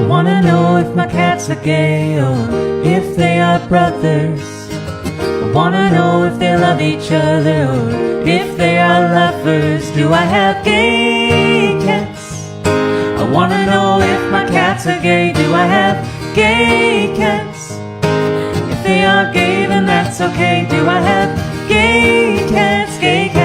wanna know if my cats are gay or if they are brothers. I wanna know if they love each other or if they are lovers. Do I have gay cats? I wanna know if my cats are gay. Do I have gay cats? If they are gay, then that's okay. Do I have gay cats? Gay cats.